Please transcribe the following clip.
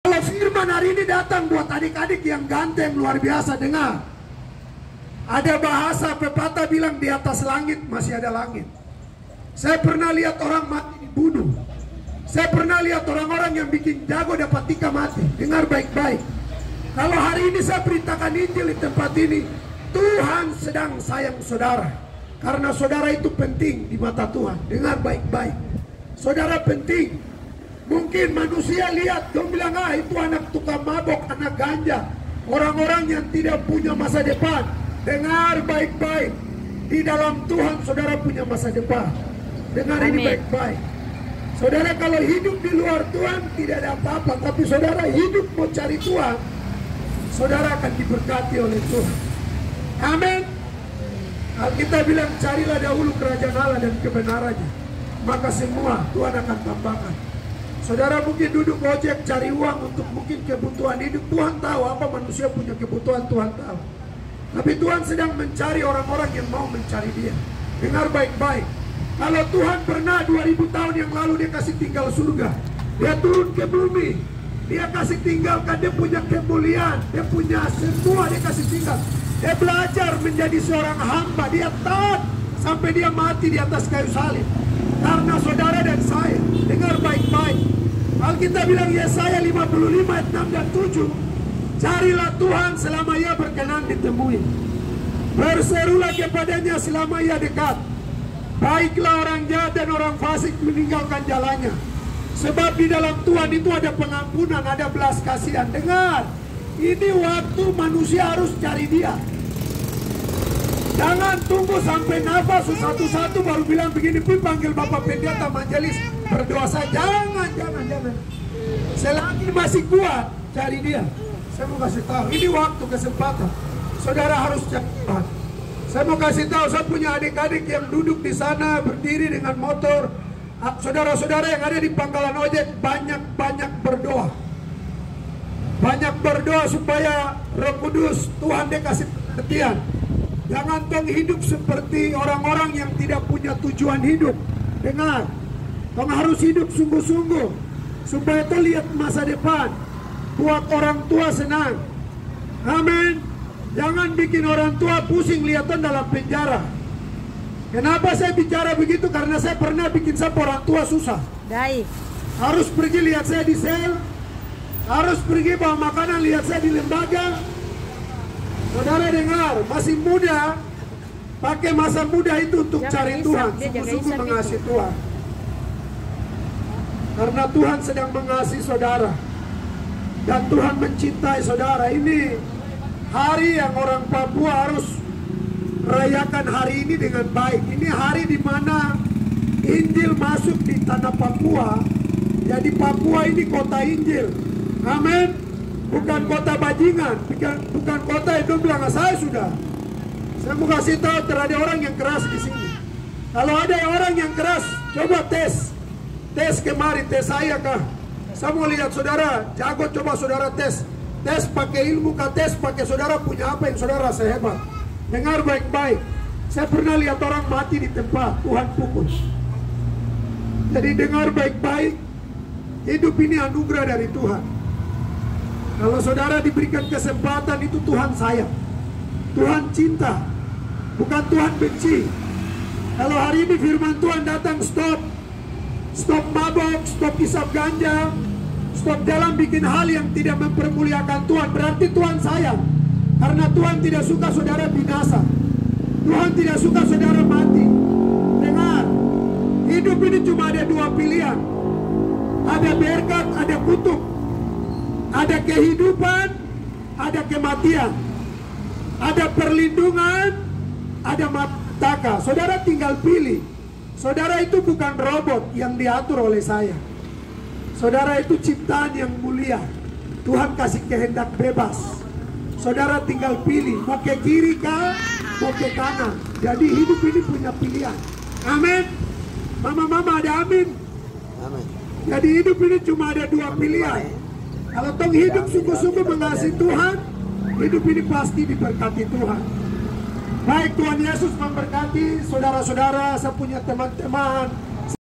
Kalau firman hari ini datang buat adik-adik yang ganteng luar biasa, dengar. Ada bahasa pepatah bilang di atas langit masih ada langit. Saya pernah lihat orang mati dibunuh. Saya pernah lihat orang-orang yang bikin jago dapat tika mati. Dengar baik-baik. Kalau hari ini saya perintahkan Injil di tempat ini, Tuhan sedang sayang saudara. Karena saudara itu penting di mata Tuhan. Dengar baik-baik. Saudara penting. Mungkin manusia lihat, dia bilang, itu anak tukang mabok, anak ganja. Orang-orang yang tidak punya masa depan. Dengar baik-baik. Di dalam Tuhan saudara punya masa depan. Dengar ini baik-baik. Saudara kalau hidup di luar Tuhan tidak ada apa-apa. Tapi saudara hidup mau cari Tuhan, saudara akan diberkati oleh Tuhan. Amin. Alkitab bilang, carilah dahulu kerajaan Allah dan kebenarannya, maka semua Tuhan akan tambahkan. Saudara mungkin duduk ojek cari uang untuk mungkin kebutuhan hidup. Tuhan tahu apa manusia punya kebutuhan, Tuhan tahu. Tapi Tuhan sedang mencari orang-orang yang mau mencari Dia. Dengar baik-baik. Kalau Tuhan pernah 2000 tahun yang lalu Dia kasih tinggal surga, Dia turun ke bumi, Dia kasih tinggalkan, Dia punya kemuliaan, Dia punya semua, Dia kasih tinggal. Dia belajar menjadi seorang hamba, Dia taat sampai Dia mati di atas kayu salib. Karena saudara dan saya, dengar baik-baik. Alkitab bilang Yesaya 55 ayat 6 dan 7. Carilah Tuhan selama Ia berkenan ditemui. Berserulah kepadanya selama Ia dekat. Baiklah orang jahat dan orang fasik meninggalkan jalannya. Sebab di dalam Tuhan itu ada pengampunan, ada belas kasihan. Dengar, ini waktu manusia harus cari Dia. Jangan tunggu sampai nafas satu-satu baru bilang begini, panggil Bapak Pendeta Majelis berdoa saja. Jangan. Selagi masih kuat, cari Dia. Saya mau kasih tahu, ini waktu kesempatan. Saudara harus cari Tuhan. Saya mau kasih tahu, saya punya adik-adik yang duduk di sana berdiri dengan motor. Saudara-saudara yang ada di pangkalan ojek, banyak berdoa. Banyak berdoa supaya Roh Kudus Tuhan Dia kasih pengertian. Jangan tong hidup seperti orang-orang yang tidak punya tujuan hidup. Dengar, tong harus hidup sungguh-sungguh supaya tong lihat masa depan. Buat orang tua senang. Amin. Jangan bikin orang tua pusing lihat tong dalam penjara. Kenapa saya bicara begitu? Karena saya pernah bikin orang tua susah. Baik. Harus pergi lihat saya di sel, harus pergi bawa makanan lihat saya di lembaga. Saudara dengar, masih muda, pakai masa muda itu untuk cari Tuhan, sungguh-sungguh mengasihi Tuhan. Karena Tuhan sedang mengasihi saudara, dan Tuhan mencintai saudara. Ini hari yang orang Papua harus rayakan hari ini dengan baik. Ini hari di mana Injil masuk di tanah Papua. Jadi Papua ini kota Injil. Amin. Bukan kota bajingan, bukan kota itu bilang saya sudah. Saya mau kasih tahu, terada orang yang keras di sini. Kalau ada orang yang keras, coba tes kemarin, tes saya kah? Saya mau lihat saudara jago, coba saudara tes pakai ilmu kah, tes pakai saudara punya apa yang saudara rasa hebat. Dengar baik-baik. Saya pernah lihat orang mati di tempat Tuhan pukul. Jadi dengar baik-baik. Hidup ini anugerah dari Tuhan. Kalau saudara diberikan kesempatan, itu Tuhan sayang, Tuhan cinta, bukan Tuhan benci. Kalau hari ini firman Tuhan datang, stop mabok, stop isap ganja, stop jalan bikin hal yang tidak mempermuliakan Tuhan, berarti Tuhan sayang. Karena Tuhan tidak suka saudara binasa, Tuhan tidak suka saudara mati. Dengar, hidup ini cuma ada dua pilihan, ada berkat, ada kutuk. Ada kehidupan, ada kematian. Ada perlindungan, ada malapetaka. Saudara tinggal pilih. Saudara itu bukan robot yang diatur oleh saya. Saudara itu ciptaan yang mulia. Tuhan kasih kehendak bebas. Saudara tinggal pilih, mau ke kiri kah, mau ke kanan. Jadi hidup ini punya pilihan. Amin. Mama-mama ada amin. Amin. Jadi hidup ini cuma ada dua pilihan. Kalau tong hidup sungguh-sungguh mengasihi Tuhan, hidup ini pasti diberkati Tuhan. Baik, Tuhan Yesus memberkati saudara-saudara. Saya punya teman-teman